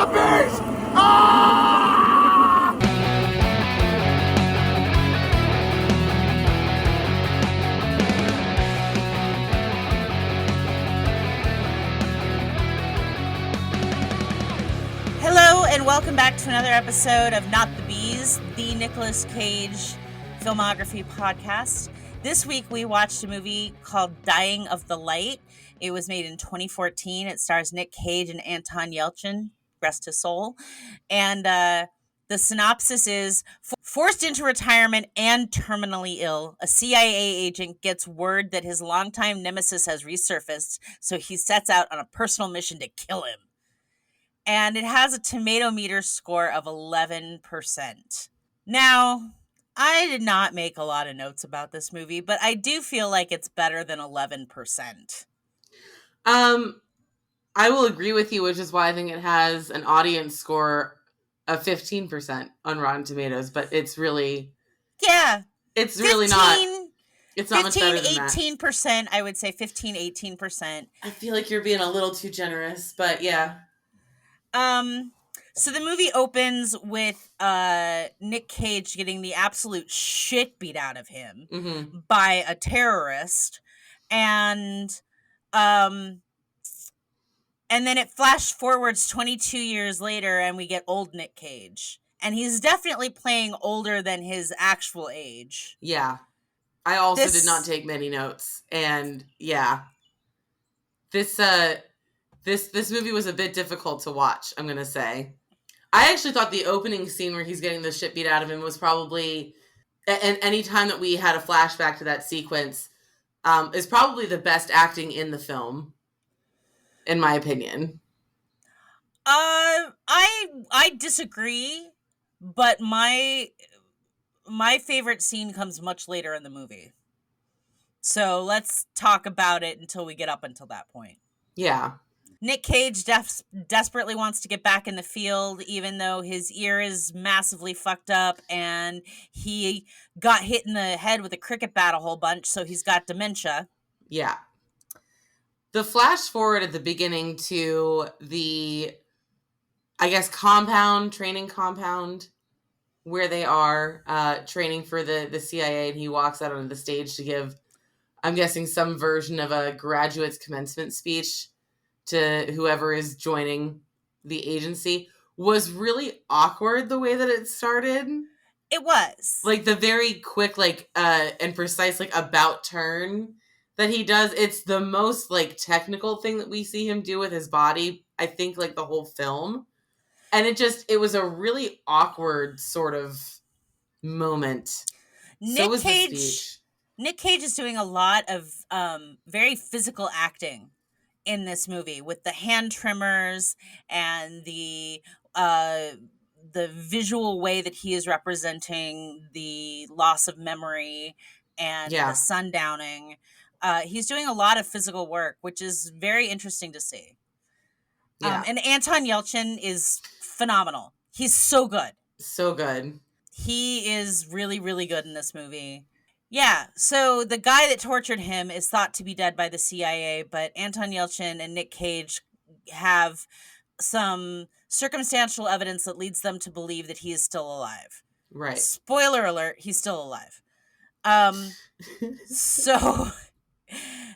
beast! Ah! Hello and welcome back to another episode of Not the Bees, the Nicolas Cage filmography podcast. This week we watched a movie called Dying of the Light. It was made in 2014. It stars Nick Cage and Anton Yelchin, rest his soul. And the synopsis is, forced into retirement and terminally ill, a CIA agent gets word that his longtime nemesis has resurfaced, so he sets out on a personal mission to kill him. And it has a tomato meter score of 11%. Now, I did not make a lot of notes about this movie, but I do feel like it's better than 11%. I will agree with you, which is why I think it has an audience score of 15% on Rotten Tomatoes, but it's really... Yeah. It's 15, really not... It's not 15, much better than 18%, that. I would say 15, 18%. I feel like you're being a little too generous, but yeah. So the movie opens with Nick Cage getting the absolute shit beat out of him by a terrorist, and then it flash forwards 22 years later, and we get old Nick Cage, and he's definitely playing older than his actual age. Yeah, I also did not take many notes, and yeah, this movie was a bit difficult to watch, I'm gonna say. I actually thought the opening scene where he's getting the shit beat out of him was probably, and any time that we had a flashback to that sequence, is probably the best acting in the film, in my opinion. I disagree, but my favorite scene comes much later in the movie. So let's talk about it until we get up until that point. Yeah. Nick Cage desperately wants to get back in the field, even though his ear is massively fucked up and he got hit in the head with a cricket bat a whole bunch, so he's got dementia. Yeah. The flash forward at the beginning to the, I guess, training compound, where they are training for the CIA, and he walks out onto the stage to give, I'm guessing, some version of a graduate's commencement speech to whoever is joining the agency, was really awkward the way that it started. It was. Like, the very quick, and precise, about turn that he does. It's the most, technical thing that we see him do with his body, I think, the whole film. And it was a really awkward sort of moment. Nick Cage is doing a lot of very physical acting in this movie, with the hand tremors and the visual way that he is representing the loss of memory and the sundowning. He's doing a lot of physical work, which is very interesting to see. Yeah. And Anton Yelchin is phenomenal. He's so good. So good. He is really, really good in this movie. Yeah, so the guy that tortured him is thought to be dead by the CIA, but Anton Yelchin and Nick Cage have some circumstantial evidence that leads them to believe that he is still alive. Right. Spoiler alert, he's still alive. So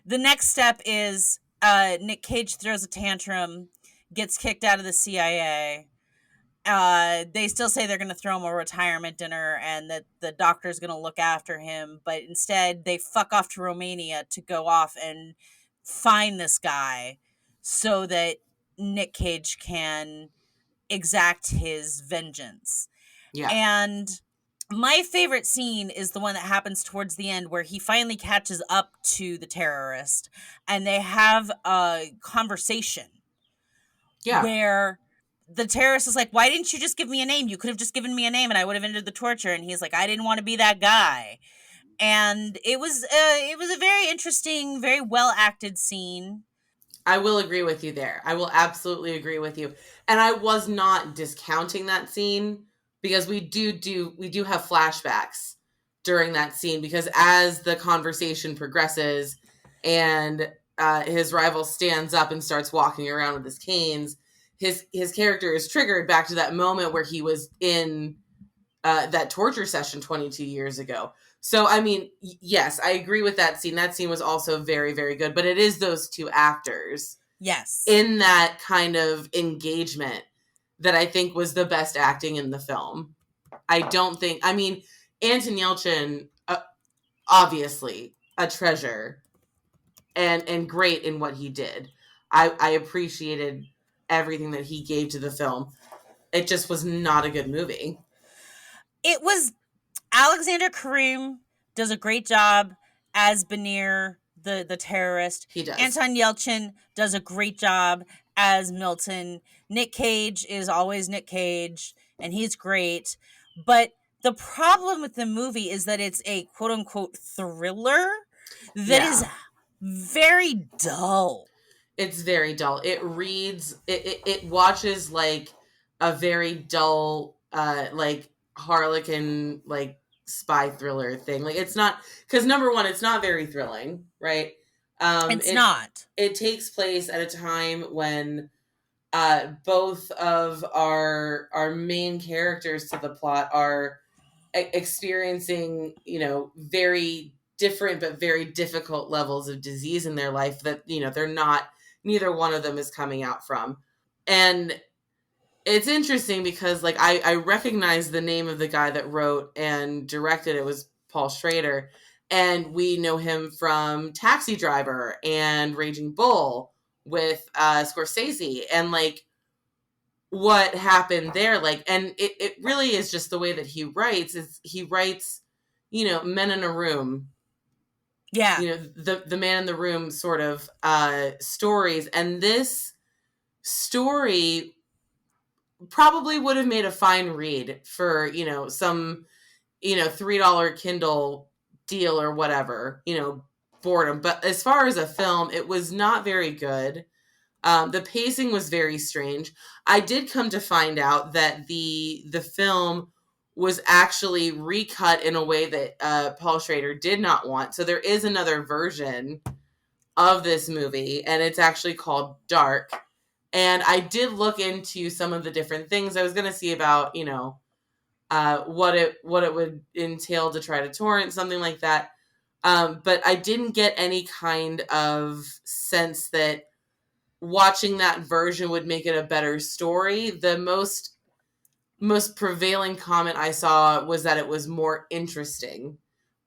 the next step is Nick Cage throws a tantrum, gets kicked out of the CIA. They still say they're going to throw him a retirement dinner and that the doctor's going to look after him, but instead they fuck off to Romania to go off and find this guy so that Nick Cage can exact his vengeance. Yeah. And my favorite scene is the one that happens towards the end, where he finally catches up to the terrorist and they have a conversation. Yeah. Where the terrorist is like, why didn't you just give me a name? You could have just given me a name and I would have ended the torture. And he's like, I didn't want to be that guy. And it was a very interesting, very well acted scene. I will agree with you there. I will absolutely agree with you. And I was not discounting that scene, because we do have flashbacks during that scene, because as the conversation progresses and his rival stands up and starts walking around with his canes, his character is triggered back to that moment where he was in that torture session 22 years ago. So, I mean, yes, I agree with that scene. That scene was also very, very good. But it is those two actors Yes. in that kind of engagement that I think was the best acting in the film. I don't think, I mean, Anton Yelchin, obviously a treasure and great in what he did. I appreciated everything that he gave to the film. It just was not a good movie. It was Alexander Karim does a great job as Banir, the terrorist. He does. Anton Yelchin does a great job as Milton. Nick Cage is always Nick Cage, and he's great. But the problem with the movie is that it's a quote unquote thriller that is very dull. It's very dull. It reads, it watches like a very dull, like Harlequin, like spy thriller thing. Like it's not, because number one, it's not very thrilling, right? It's not. It takes place at a time when both of our main characters to the plot are experiencing, very different but very difficult levels of disease in their life that, they're not, neither one of them is coming out from. And it's interesting because like I recognize the name of the guy that wrote and directed it was Paul Schrader, and we know him from Taxi Driver and Raging Bull with Scorsese, and like what happened there, like, and it really is just the way that he writes. Is he writes, men in a room, Yeah, the man in the room sort of stories, and this story probably would have made a fine read for some $3 Kindle deal or whatever, boredom. But as far as a film, it was not very good. The pacing was very strange. I did come to find out that the film was actually recut in a way that Paul Schrader did not want. So there is another version of this movie, and it's actually called Dark. And I did look into some of the different things. I was going to see about, what it would entail to try to torrent something like that. But I didn't get any kind of sense that watching that version would make it a better story. The most prevailing comment I saw was that it was more interesting,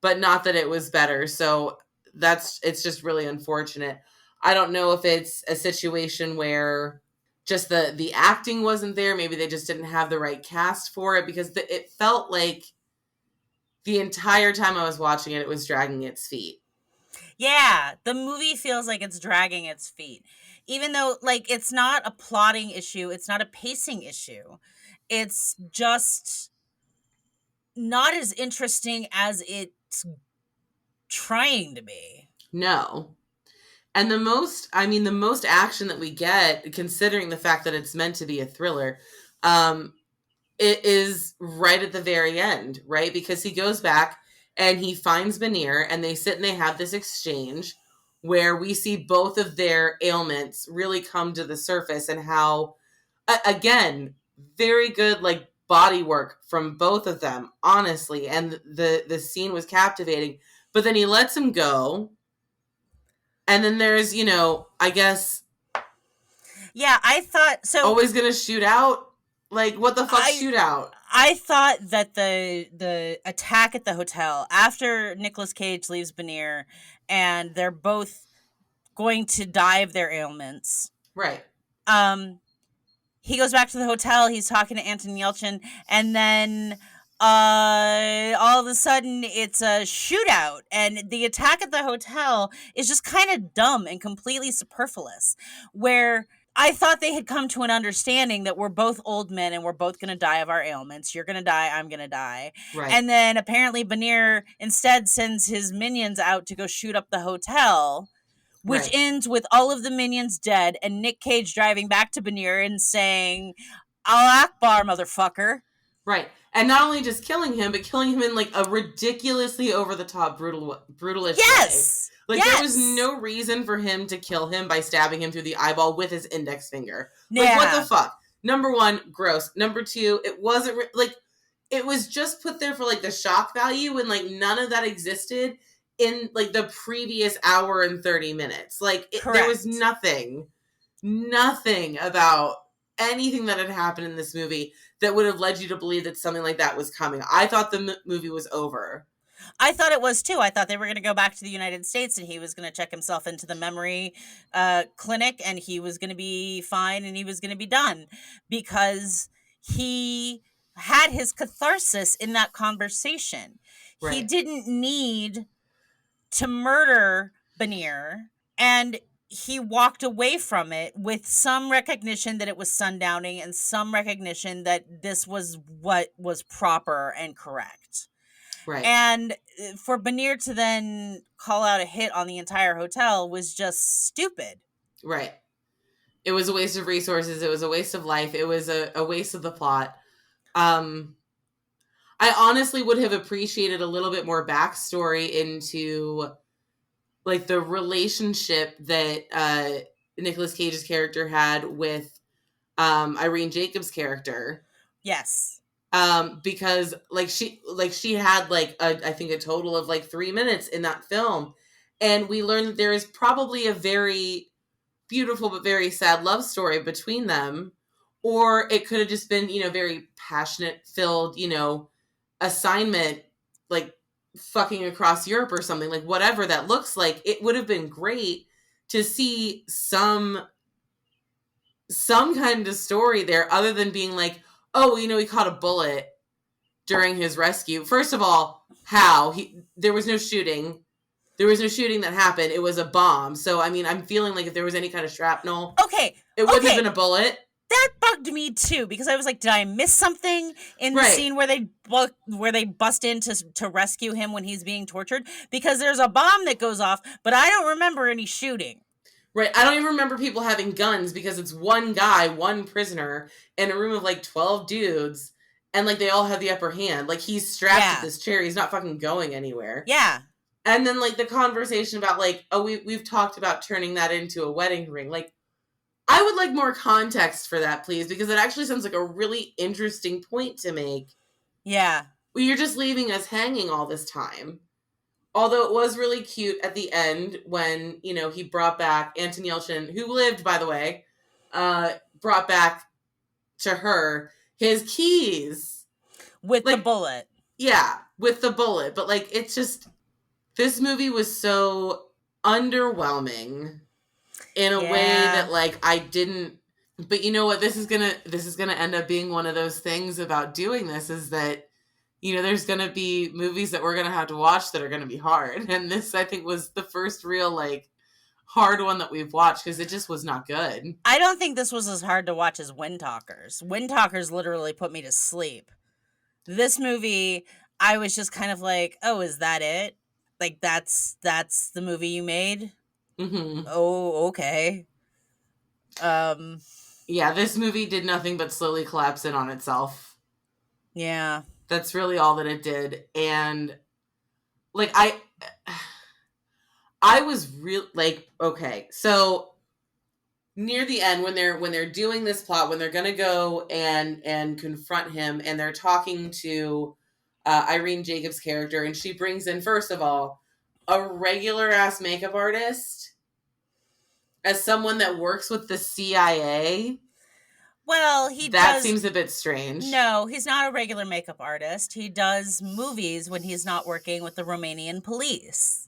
but not that it was better. So it's just really unfortunate. I don't know if it's a situation where just the acting wasn't there. Maybe they just didn't have the right cast for it, because it felt like the entire time I was watching it, it was dragging its feet. Yeah, the movie feels like it's dragging its feet. Even though, like, it's not a plotting issue, it's not a pacing issue. It's just not as interesting as it's trying to be. No. And the most action that we get, considering the fact that it's meant to be a thriller, it is right at the very end, right? Because he goes back and he finds Banir, and they sit and they have this exchange where we see both of their ailments really come to the surface, and how, again, very good, like, body work from both of them, honestly. And the scene was captivating, but then he lets him go. And then there's, I guess. Yeah, I thought so. Always gonna shoot out? Like, what the fuck, shoot out? I thought that the attack at the hotel after Nicolas Cage leaves Banir, and they're both going to die of their ailments. Right. He goes back to the hotel. He's talking to Anton Yelchin, and then all of a sudden it's a shootout, and the attack at the hotel is just kind of dumb and completely superfluous, where I thought they had come to an understanding that we're both old men and we're both going to die of our ailments. You're going to die, I'm going to die. Right. And then apparently Banir instead sends his minions out to go shoot up the hotel, which ends with all of the minions dead and Nick Cage driving back to Banir and saying, "Allah Akbar, motherfucker." Right. And not only just killing him, but killing him in like a ridiculously over the top brutalish way. Yes. Like there was Yes. no reason for him to kill him by stabbing him through the eyeball with his index finger. Like Yeah. what the fuck? Number one, gross. Number two, it wasn't like it was just put there for like the shock value when like none of that existed in like the previous hour and 30 minutes. Like there was nothing about anything that had happened in this movie that would have led you to believe that something like that was coming. I thought the movie was over. I thought it was too. I thought they were going to go back to the United States and he was going to check himself into the memory clinic and he was going to be fine and he was going to be done because he had his catharsis in that conversation. Right. He didn't need to murder Bannier, and he walked away from it with some recognition that it was sundowning and some recognition that this was what was proper and correct. Right. And for Bannier to then call out a hit on the entire hotel was just stupid. Right. It was a waste of resources. It was a waste of life. It was a waste of the plot. I honestly would have appreciated a little bit more backstory into like the relationship that Nicolas Cage's character had with Irene Jacobs' character. Yes. Because she had like I think a total of like 3 minutes in that film, and we learned that there is probably a very beautiful but very sad love story between them, or it could have just been very passionate filled assignment, like fucking across Europe or something, like whatever that looks like. It would have been great to see some kind of story there other than being like, oh, he caught a bullet during his rescue. First of all, how? There was no shooting. There was no shooting that happened. It was a bomb. So, I mean, I'm feeling like if there was any kind of shrapnel, it wouldn't have been a bullet. That bugged me too, because I was like, did I miss something in the scene where they bust in to rescue him when he's being tortured? Because there's a bomb that goes off, but I don't remember any shooting. Right. I don't even remember people having guns because it's one guy, one prisoner in a room of like 12 dudes, and like they all have the upper hand. Like he's strapped to this chair. He's not fucking going anywhere. Yeah. And then like the conversation about like, oh, we've talked about turning that into a wedding ring. Like, I would like more context for that, please, because it actually sounds like a really interesting point to make. Yeah. Well, you're just leaving us hanging all this time. Although it was really cute at the end when, he brought back Anton Yelchin, who lived, by the way, brought back to her his keys. With the bullet. Yeah, with the bullet. But, like, it's just, this movie was so underwhelming in a way that, like, I didn't. But you know what? This is gonna end up being one of those things about doing this, is that there's going to be movies that we're going to have to watch that are going to be hard. And this, I think, was the first real, like, hard one that we've watched because it just was not good. I don't think this was as hard to watch as Wind Talkers. Wind Talkers literally put me to sleep. This movie, I was just kind of like, oh, is that it? Like, that's the movie you made? Mm-hmm. Oh, okay. Yeah, this movie did nothing but slowly collapse in on itself. Yeah. That's really all that it did. And like I was real like, okay, so near the end when they're doing this plot, when they're gonna go and confront him, and they're talking to Irene Jacobs' character, and she brings in, first of all, a regular ass makeup artist as someone that works with the CIA. Well, that seems a bit strange. No, he's not a regular makeup artist. He does movies when he's not working with the Romanian police.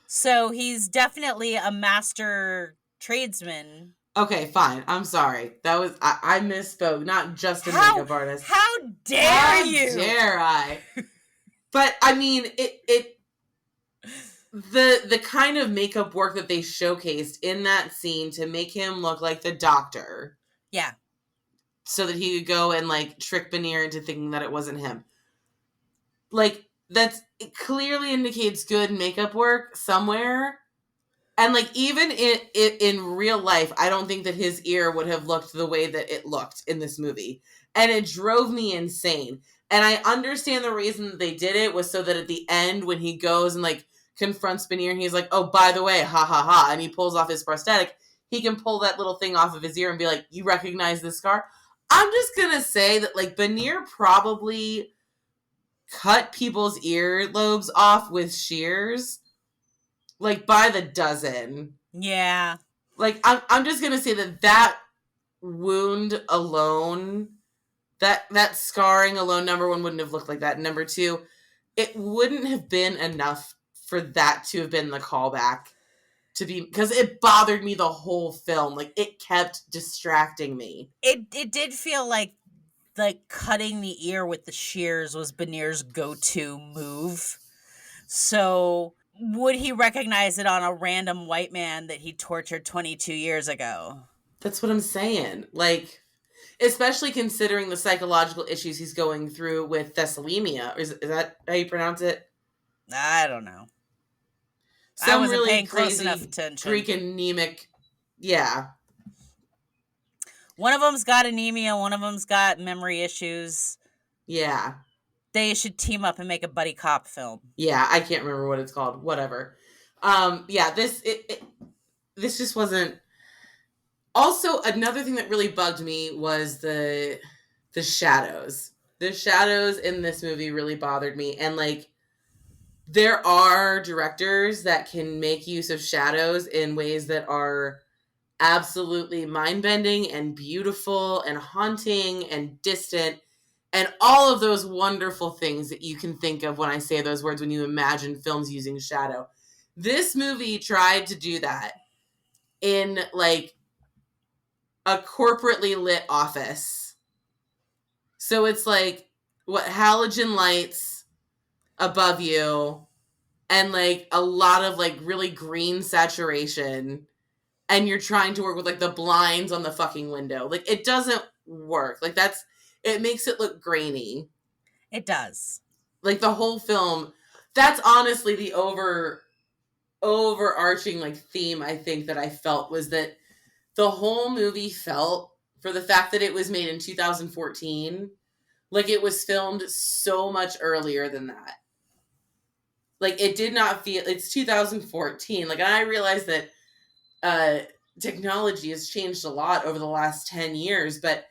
So he's definitely a master tradesman. Okay, fine. I'm sorry. That was I misspoke. Not just a makeup artist. How dare you? How dare I? But I mean, the kind of makeup work that they showcased in that scene to make him look like the Doctor. Yeah. So that he could go and like trick Bannier into thinking that it wasn't him. Like, it clearly indicates good makeup work somewhere. And like even in real life, I don't think that his ear would have looked the way that it looked in this movie. And it drove me insane. And I understand the reason that they did it was so that at the end when he goes and like confronts Beneer and he's like, "Oh, by the way, ha ha ha," and he pulls off his prosthetic, he can pull that little thing off of his ear and be like, "You recognize this scar?" I'm just gonna say that like Beneer probably cut people's earlobes off with shears like by the dozen. Yeah. Like I'm just gonna say that wound alone, that scarring alone, number one, wouldn't have looked like that. Number two, it wouldn't have been enough for that to have been the callback to be, because it bothered me the whole film. Like it kept distracting me. It did feel like cutting the ear with the shears was Beneer's go-to move. So would he recognize it on a random white man that he tortured 22 years ago? That's what I'm saying. Like, especially considering the psychological issues he's going through with thessalemia. Is that how you pronounce it? I don't know. I Some wasn't really paying close crazy enough attention. Greek anemic. Yeah. One of them's got anemia, one of them's got memory issues. Yeah. They should team up and make a buddy cop film. Yeah, I can't remember what it's called. Whatever. Yeah, this just wasn't. Also, another thing that really bugged me was the shadows. The shadows in this movie really bothered me, and like there are directors that can make use of shadows in ways that are absolutely mind-bending and beautiful and haunting and distant and all of those wonderful things that you can think of when I say those words when you imagine films using shadow. This movie tried to do that in like a corporately lit office. So it's like what halogen lights above you and like a lot of like really green saturation, and you're trying to work with like the blinds on the fucking window. Like it doesn't work. Like it makes it look grainy. It does. Like the whole film, that's honestly the overarching like theme I think that I felt was that the whole movie felt, for the fact that it was made in 2014, like it was filmed so much earlier than that. Like it did not feel, it's 2014. Like, and I realized that technology has changed a lot over the last 10 years, but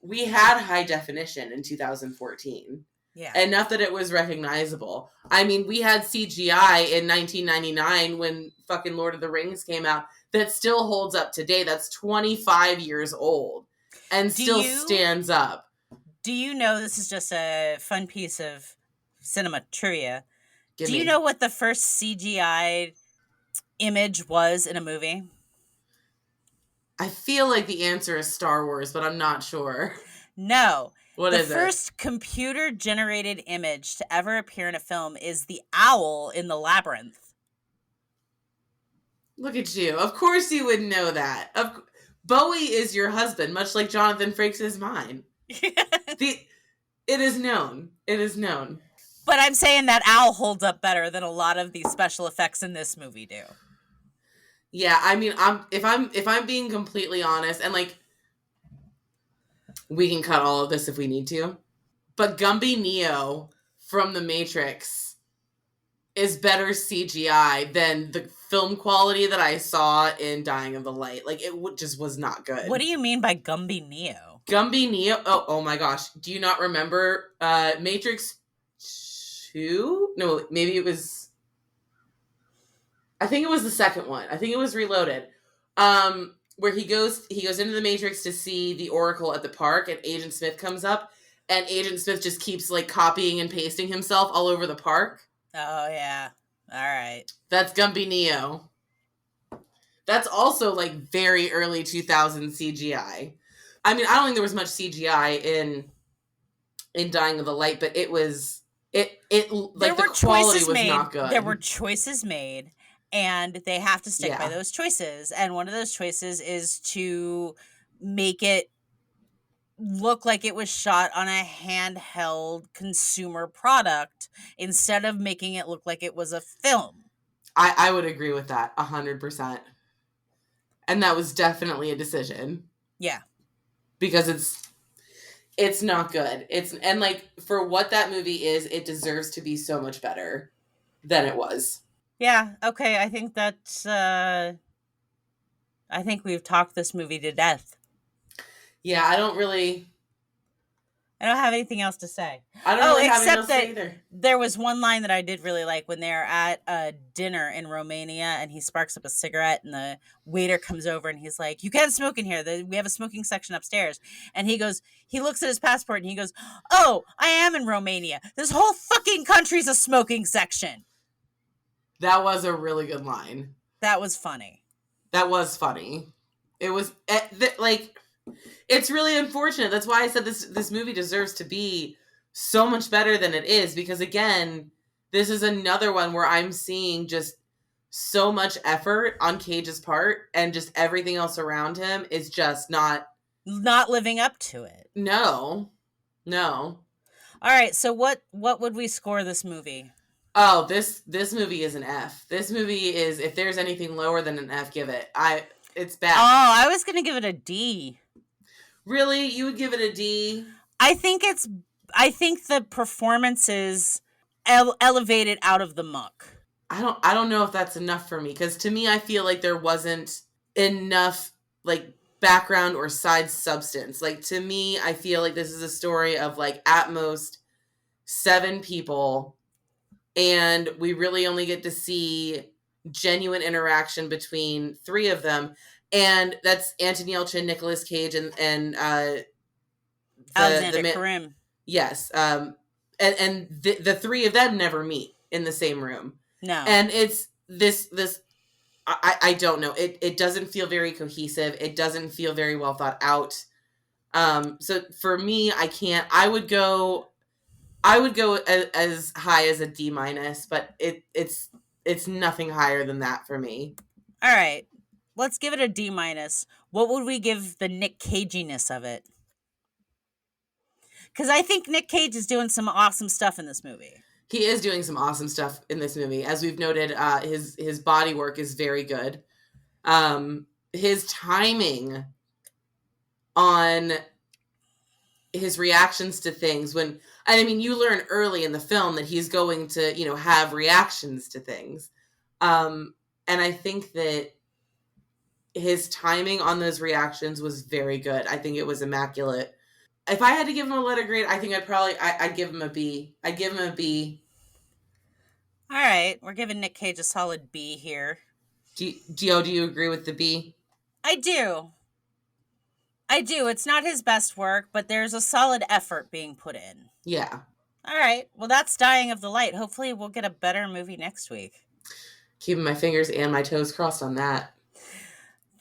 we had high definition in 2014. Yeah. Enough that it was recognizable. I mean, we had CGI in 1999 when fucking Lord of the Rings came out that still holds up today. That's 25 years old and still stands up. Do you know, this is just a fun piece of cinema trivia. Do you know what the first CGI image was in a movie? I feel like the answer is Star Wars, but I'm not sure. No. What is it? The first computer-generated image to ever appear in a film is the owl in the labyrinth. Look at you. Of course you would know that. Bowie is your husband, much like Jonathan Frakes is mine. It is known. It is known. But I'm saying that owl holds up better than a lot of these special effects in this movie do. Yeah, I mean, if I'm being completely honest, and like, we can cut all of this if we need to, but Gumby Neo from The Matrix is better CGI than the film quality that I saw in Dying of the Light. Like, it just was not good. What do you mean by Gumby Neo? Gumby Neo? Oh my gosh. Do you not remember Matrix 2? No, maybe it was... I think it was the second one. I think it was Reloaded. Where he goes into the Matrix to see the Oracle at the park, and Agent Smith comes up, and Agent Smith just keeps like copying and pasting himself all over the park. Oh yeah. All right. That's Gumby Neo. That's also like very early 2000 CGI. I mean, I don't think there was much CGI in Dying of the Light, but it was like the quality was not good. There were choices made, and they have to stick by those choices. And one of those choices is to make it look like it was shot on a handheld consumer product instead of making it look like it was a film. I would agree with that 100%. And that was definitely a decision. Yeah. Because it's not good. And like for what that movie is, it deserves to be so much better than it was. Yeah. Okay. I think that's. I think we've talked this movie to death. Yeah, I don't have anything else to say. really have anything Except else to that say either. there was one line that I did really like when they're at a dinner in Romania and he sparks up a cigarette and the waiter comes over and he's like, "You can't smoke in here. We have a smoking section upstairs." And he looks at his passport and he goes, "Oh, I am in Romania. This whole fucking country's a smoking section." That was a really good line. That was funny. That was funny. It was like, it's really unfortunate. That's why I said this movie deserves to be so much better than it is, because again, this is another one where I'm seeing just so much effort on Cage's part and just everything else around him is just not living up to it. No. All right, so what would we score this movie? Oh, this movie is an F. This movie is, if there's anything lower than an F, give it. It's bad. Oh, I was going to give it a D. Really? You would give it a D? I think the performance is elevated out of the muck. I don't know if that's enough for me, because to me I feel like there wasn't enough like background or side substance. Like, to me, I feel like this is a story of like at most 7 people, and we really only get to see genuine interaction between 3 of them, and that's Anton Yelchin, Nicolas Cage, and Alexander Karim. Yes, and the 3 of them never meet in the same room. No, and it's this. I don't know. It doesn't feel very cohesive. It doesn't feel very well thought out. So for me, I would go as high as a D-, but it's nothing higher than that for me. All right, let's give it a D-. What would we give the Nick Caginess of it? Because I think Nick Cage is doing some awesome stuff in this movie. He is doing some awesome stuff in this movie. As we've noted, his body work is very good. His timing on his reactions to things, you learn early in the film that he's going to, have reactions to things. And I think that his timing on those reactions was very good. I think it was immaculate. If I had to give him a letter grade, I think I'd give him a B. I'd give him a B. All right, we're giving Nick Cage a solid B here. Do you agree with the B? I do. It's not his best work, but there's a solid effort being put in. Yeah. All right. Well, that's Dying of the Light. Hopefully we'll get a better movie next week. Keeping my fingers and my toes crossed on that.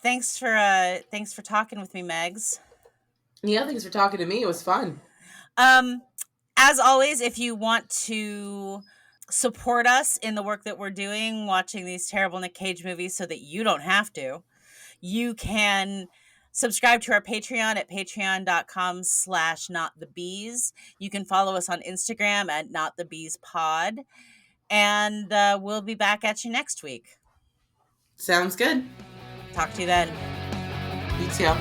Thanks for talking with me, Megs. Yeah, thanks for talking to me. It was fun. As always, if you want to support us in the work that we're doing, watching these terrible Nick Cage movies so that you don't have to, you can subscribe to our Patreon at patreon.com/notthebees. You can follow us on Instagram at notthebeespod. And we'll be back at you next week. Sounds good. Talk to you then. You too.